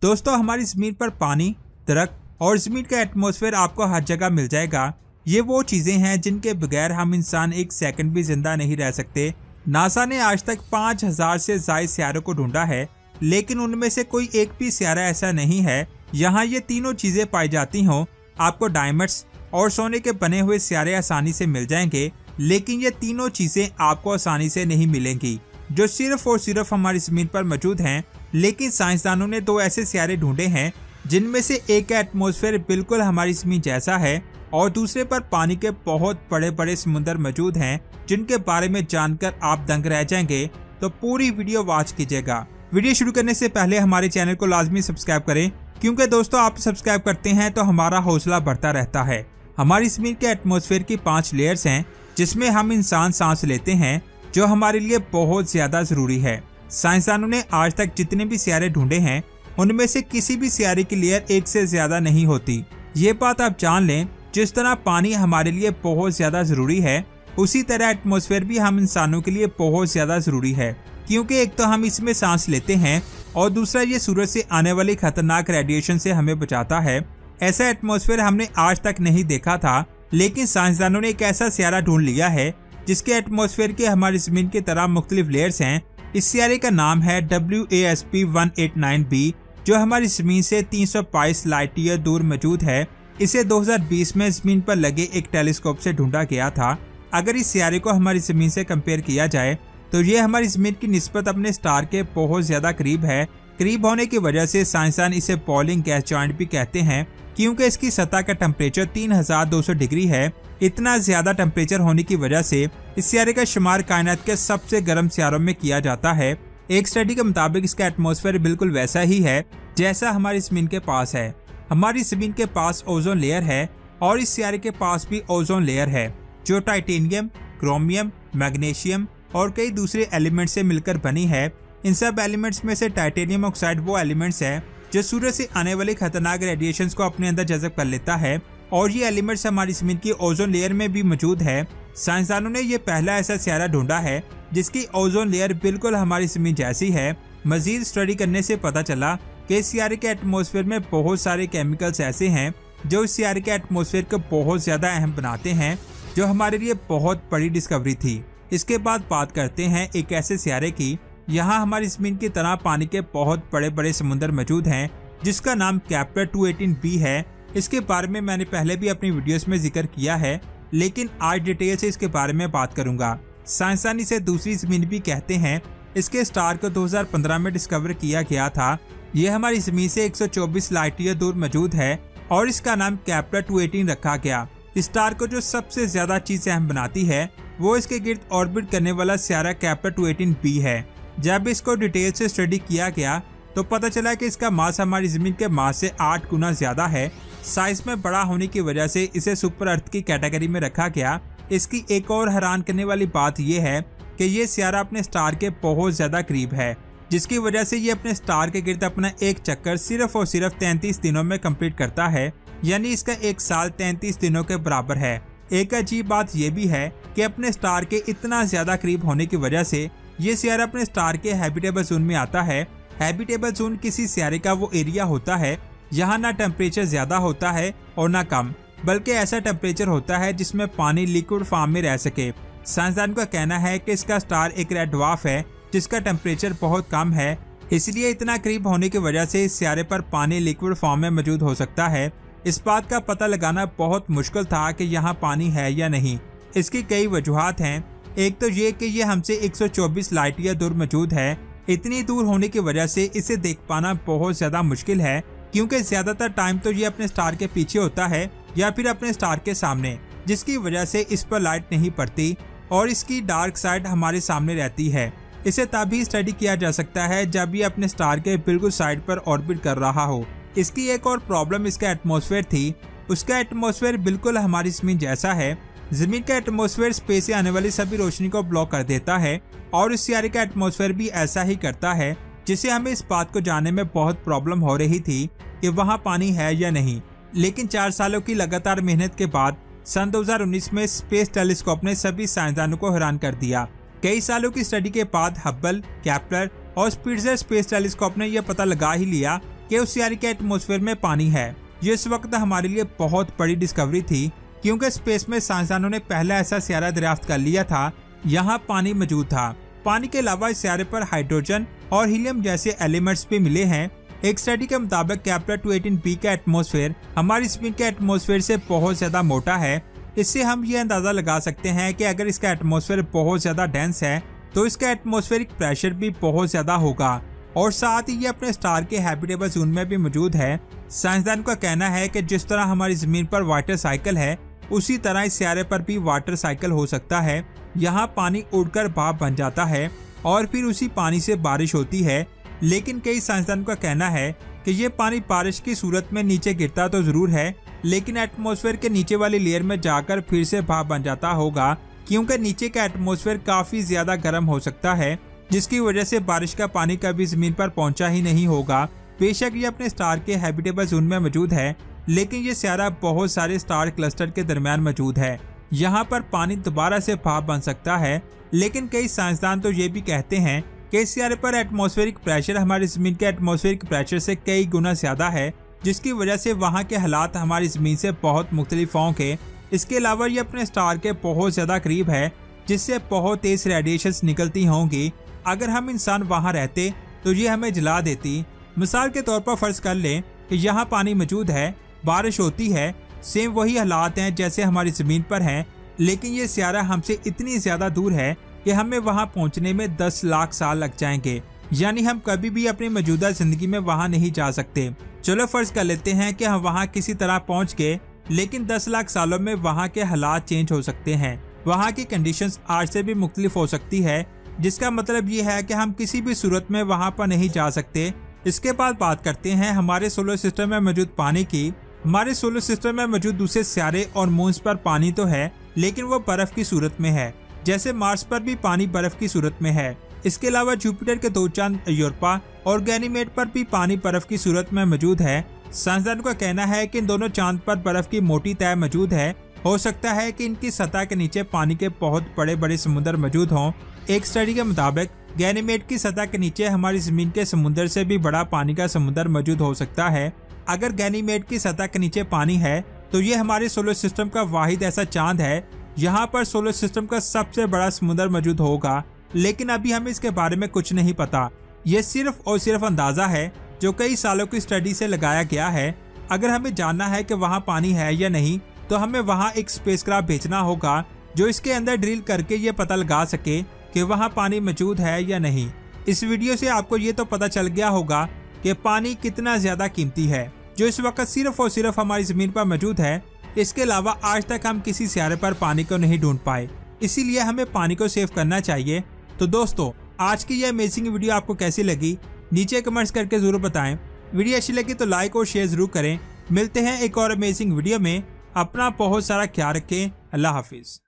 दोस्तों हमारी जमीन पर पानी, दरख्त और जमीन का एटमॉस्फेयर आपको हर जगह मिल जाएगा। ये वो चीजें हैं जिनके बगैर हम इंसान एक सेकंड भी जिंदा नहीं रह सकते। नासा ने आज तक 5000 से ज्यादा सियारों को ढूंढा है, लेकिन उनमें से कोई एक भी सियारा ऐसा नहीं है यहाँ ये तीनों चीजें पाई जाती हों। आपको डायमंड्स और सोने के बने हुए सियारे आसानी से मिल जाएंगे, लेकिन ये तीनों चीजें आपको आसानी से नहीं मिलेंगी जो सिर्फ और सिर्फ हमारी जमीन पर मौजूद हैं। लेकिन साइंसदानों ने दो ऐसे सियारे ढूंढे हैं जिनमें से एक का एटमॉस्फेयर बिल्कुल हमारी जमीन जैसा है और दूसरे पर पानी के बहुत बड़े बड़े समुद्र मौजूद हैं, जिनके बारे में जानकर आप दंग रह जाएंगे। तो पूरी वीडियो वॉच कीजिएगा। वीडियो शुरू करने से पहले हमारे चैनल को लाजमी सब्सक्राइब करें, क्योंकि दोस्तों आप सब्सक्राइब करते हैं तो हमारा हौसला बढ़ता रहता है। हमारी जमीन के एटमॉस्फेयर की 5 लेयर्स हैं जिसमें हम इंसान सांस लेते हैं, जो हमारे लिए बहुत ज्यादा जरूरी है। साइंसदानों ने आज तक जितने भी सियारे ढूंढे हैं उनमें से किसी भी सियारे की लेयर एक से ज्यादा नहीं होती। ये बात आप जान लें। जिस तरह पानी हमारे लिए बहुत ज्यादा जरूरी है, उसी तरह एटमॉस्फेयर भी हम इंसानों के लिए बहुत ज्यादा जरूरी है, क्योंकि एक तो हम इसमें सांस लेते हैं और दूसरा ये सूरज से आने वाली खतरनाक रेडिएशन से हमें बचाता है। ऐसा एटमॉस्फेयर हमने आज तक नहीं देखा था, लेकिन साइंसदानों ने एक ऐसा सियारा ढूंढ लिया है जिसके एटमॉस्फेयर के हमारी जमीन की तरह मुख्तलिफ लेयर्स हैं। इस सियारे का नाम है WASP 189b, जो हमारी जमीन से 322 लाइट ईयर दूर मौजूद है। इसे 2020 में जमीन पर लगे एक टेलीस्कोप से ढूंढा गया था। अगर इस सियारे को हमारी जमीन से कंपेयर किया जाए तो ये हमारी जमीन की निस्बत अपने स्टार के बहुत ज्यादा करीब है। करीब होने की वजह से साइंसदान इसे पॉलिंग गैस जॉइंट भी कहते हैं, क्योंकि इसकी सतह का टेम्परेचर 3200 डिग्री है। इतना ज्यादा टेम्परेचर होने की वजह से इस सियारे का शुमार कायनात के सबसे गर्म सियारों में किया जाता है। एक स्टडी के मुताबिक इसका एटमॉस्फेयर बिल्कुल वैसा ही है जैसा हमारी जमीन के पास है। हमारी जमीन के पास ओजोन लेयर है और इस सियारे के पास भी ओजोन लेयर है, जो टाइटेनियम, क्रोमियम, मैग्नीशियम और कई दूसरे एलिमेंट से मिलकर बनी है। इन सब एलिमेंट्स में से टाइटेनियम ऑक्साइड वो एलिमेंट्स है जो सूरज से आने वाली खतरनाक रेडिएशंस को अपने अंदर जज़ब कर लेता है, और ये एलिमेंट्स हमारी जमीन की ओजोन लेयर में भी मौजूद है। साइंसदानों ने ये पहला ऐसा सियारा ढूंढा है जिसकी ओजोन लेयर बिल्कुल हमारी जमीन जैसी है। मजीद स्टडी करने से पता चला कि इस सियारे के एटमॉस्फेयर में बहुत सारे केमिकल्स ऐसे हैं जो इस सियारे के एटमॉस्फेयर को बहुत ज्यादा अहम बनाते हैं, जो हमारे लिए बहुत बड़ी डिस्कवरी थी। इसके बाद बात करते हैं एक ऐसे सियारे की यहाँ हमारी जमीन की तरह पानी के बहुत बड़े बड़े समुद्र मौजूद हैं, जिसका नाम केपलर 218b है। इसके बारे में मैंने पहले भी अपनी वीडियोस में जिक्र किया है, लेकिन आज डिटेल से इसके बारे में बात करूंगा। साइंसदान इसे दूसरी जमीन भी कहते हैं। इसके स्टार को 2015 में डिस्कवर किया गया था। ये हमारी जमीन से 124 लाइट ईयर दूर मौजूद है और इसका नाम केपलर 218 रखा गया। इस स्टार को जो सबसे ज्यादा चीज अहम बनाती है वो इसके गिर्द ऑर्बिट करने वाला सियारा केपलर 218b है। जब इसको डिटेल से स्टडी किया गया तो पता चला कि इसका मास हमारी जमीन के मास से 8 गुना ज्यादा है। साइज में बड़ा होने की वजह से इसे सुपर अर्थ की कैटेगरी में रखा गया। इसकी एक और हैरान करने वाली बात यह है कि ये सियारा अपने स्टार के बहुत ज्यादा करीब है, जिसकी वजह से ये अपने स्टार के गिर्द अपना एक चक्कर सिर्फ और सिर्फ 33 दिनों में कंप्लीट करता है, यानी इसका एक साल 33 दिनों के बराबर है। एक अजीब बात यह भी है कि अपने स्टार के इतना ज्यादा करीब होने की वजह से ये सियारा अपने स्टार के हैबिटेबल जोन में आता है। हैबिटेबल जोन किसी सियारे का वो एरिया होता है यहाँ ना टेम्परेचर ज्यादा होता है और ना कम, बल्कि ऐसा टेम्परेचर होता है जिसमें पानी लिक्विड फॉर्म में रह सके। साइंसदान का कहना है कि इसका स्टार एक रेड ड्वार्फ है जिसका टेम्परेचर बहुत कम है, इसलिए इतना करीब होने की वजह से इस सियारे पर पानी लिक्विड फॉर्म में मौजूद हो सकता है। इस बात का पता लगाना बहुत मुश्किल था कि यहाँ पानी है या नहीं। इसकी कई वजूहात हैं। एक तो ये कि ये हमसे 124 लाइट ईयर दूर मौजूद है। इतनी दूर होने की वजह से इसे देख पाना बहुत ज्यादा मुश्किल है, क्योंकि ज्यादातर टाइम तो ये अपने स्टार के पीछे होता है या फिर अपने स्टार के सामने, जिसकी वजह से इस पर लाइट नहीं पड़ती और इसकी डार्क साइड हमारे सामने रहती है। इसे तभी स्टडी किया जा सकता है जब ये अपने स्टार के बिल्कुल साइड पर ऑर्बिट कर रहा हो। इसकी एक और प्रॉब्लम इसका एटमॉस्फेयर थी। उसका एटमॉस्फेयर बिल्कुल हमारी जमीन जैसा है। जमीन का एटमॉस्फेयर स्पेस से आने वाली सभी रोशनी को ब्लॉक कर देता है और इस सियारे का एटमॉस्फेयर भी ऐसा ही करता है, जिससे हमें इस बात को जानने में बहुत प्रॉब्लम हो रही थी कि वहाँ पानी है या नहीं। लेकिन 4 सालों की लगातार मेहनत के बाद सन 2019 में स्पेस टेलीस्कोप ने सभी साइंसदानों को हैरान कर दिया। कई सालों की स्टडी के बाद हब्बल, केपलर और स्पिट्जर स्पेस टेलीस्कोप ने यह पता लगा ही लिया कि उस सियारे के एटमॉस्फेयर में पानी है। ये इस वक्त हमारे लिए बहुत बड़ी डिस्कवरी थी, क्योंकि स्पेस में साइंसदानों ने पहला ऐसा सियारा दरियाफ्त कर लिया था यहाँ पानी मौजूद था। पानी के अलावा इस सियारे पर हाइड्रोजन और हीलियम जैसे एलिमेंट्स भी मिले हैं। एक स्टडी के मुताबिक केपलर 218b का एटमॉस्फेयर हमारी ज़मीन के एटमॉस्फेयर से बहुत ज्यादा मोटा है। इससे हम ये अंदाजा लगा सकते हैं कि अगर इसका एटमॉस्फेयर बहुत ज्यादा डेंस है तो इसका एटमॉस्फेरिक प्रेशर भी बहुत ज्यादा होगा, और साथ ही ये अपने स्टार के हैबिटेबल जोन में भी मौजूद है। साइंसदान का कहना है कि जिस तरह हमारी जमीन पर वाटर साइकिल है, उसी तरह इस सियारे पर भी वाटर साइकिल हो सकता है। यहाँ पानी उड़कर भाप बन जाता है और फिर उसी पानी से बारिश होती है। लेकिन कई साइंसदानों का कहना है कि ये पानी बारिश की सूरत में नीचे गिरता तो जरूर है, लेकिन एटमॉस्फेयर के नीचे वाली लेयर में जाकर फिर से भाप बन जाता होगा, क्योंकि नीचे का एटमॉस्फेयर काफी ज्यादा गर्म हो सकता है, जिसकी वजह से बारिश का पानी कभी जमीन पर पहुंचा ही नहीं होगा। बेशक ये अपने स्टार के हैबिटेबल जोन में मौजूद है, लेकिन ये सियारा बहुत सारे स्टार क्लस्टर के दरमियान मौजूद है। यहाँ पर पानी दोबारा से भाप बन सकता है, लेकिन कई साइंसदान तो ये भी कहते हैं कि इस सियारे पर एटमॉस्फेरिक प्रेशर हमारी जमीन के एटमॉस्फेरिक प्रेशर से कई गुना ज्यादा है, जिसकी वजह से वहाँ के हालात हमारी जमीन से बहुत मुख्तलिफ होंगे। इसके अलावा ये अपने स्टार के बहुत ज्यादा करीब है, जिससे बहुत तेज रेडिएशंस निकलती होंगी। अगर हम इंसान वहाँ रहते तो ये हमें जला देती। मिसाल के तौर पर फर्ज कर लें कि यहाँ पानी मौजूद है, बारिश होती है, सेम वही हालात हैं जैसे हमारी जमीन पर हैं, लेकिन ये सियारा हमसे इतनी ज्यादा दूर है कि हमें वहाँ पहुँचने में 10 लाख साल लग जाएंगे। यानी हम कभी भी अपनी मौजूदा जिंदगी में वहाँ नहीं जा सकते। चलो फर्ज कर लेते हैं कि हम वहाँ किसी तरह पहुँच गए, लेकिन 10 लाख सालों में वहाँ के हालात चेंज हो सकते हैं। वहाँ की कंडीशंस आज से भी मुख्तलिफ हो सकती है, जिसका मतलब ये है कि हम किसी भी सूरत में वहाँ पर नहीं जा सकते। इसके बाद बात करते हैं हमारे सोलर सिस्टम में मौजूद पानी की। हमारे सोलर सिस्टम में मौजूद दूसरे सियारे और मून्स पर पानी तो है, लेकिन वो बर्फ की सूरत में है। जैसे मार्स पर भी पानी बर्फ की सूरत में है। इसके अलावा जुपिटर के 2 चांद यूरोपा और गैनीमेड पर भी पानी बर्फ की सूरत में मौजूद है। साइंसदानों का कहना है कि इन दोनों चांद पर बर्फ की मोटी तह मौजूद है। हो सकता है कि इनकी सतह के नीचे पानी के बहुत बड़े बड़े समुद्र मौजूद हों। एक स्टडी के मुताबिक गैनीमेड की सतह के नीचे हमारी जमीन के समुद्र से भी बड़ा पानी का समुद्र मौजूद हो सकता है। अगर गैनीमेड की सतह के नीचे पानी है तो ये हमारे सोलर सिस्टम का वाहिद ऐसा चांद है यहाँ पर सोलर सिस्टम का सबसे बड़ा समुद्र मौजूद होगा, लेकिन अभी हमें इसके बारे में कुछ नहीं पता। ये सिर्फ और सिर्फ अंदाजा है जो कई सालों की स्टडी से लगाया गया है। अगर हमें जानना है कि वहाँ पानी है या नहीं, तो हमें वहाँ एक स्पेसक्राफ्ट भेजना होगा जो इसके अंदर ड्रिल करके ये पता लगा सके कि वहाँ पानी मौजूद है या नहीं। इस वीडियो से आपको ये तो पता चल गया होगा कि पानी कितना ज्यादा कीमती है, जो इस वक्त सिर्फ और सिर्फ हमारी जमीन पर मौजूद है। इसके अलावा आज तक हम किसी सियारे पर पानी को नहीं ढूंढ पाए, इसीलिए हमें पानी को सेव करना चाहिए। तो दोस्तों, आज की यह अमेजिंग वीडियो आपको कैसी लगी नीचे कमेंट्स करके जरूर बताएं। वीडियो अच्छी लगी तो लाइक और शेयर जरूर करें। मिलते हैं एक और अमेजिंग वीडियो में। अपना बहुत सारा ख्याल रखें। अल्लाह हाफिज।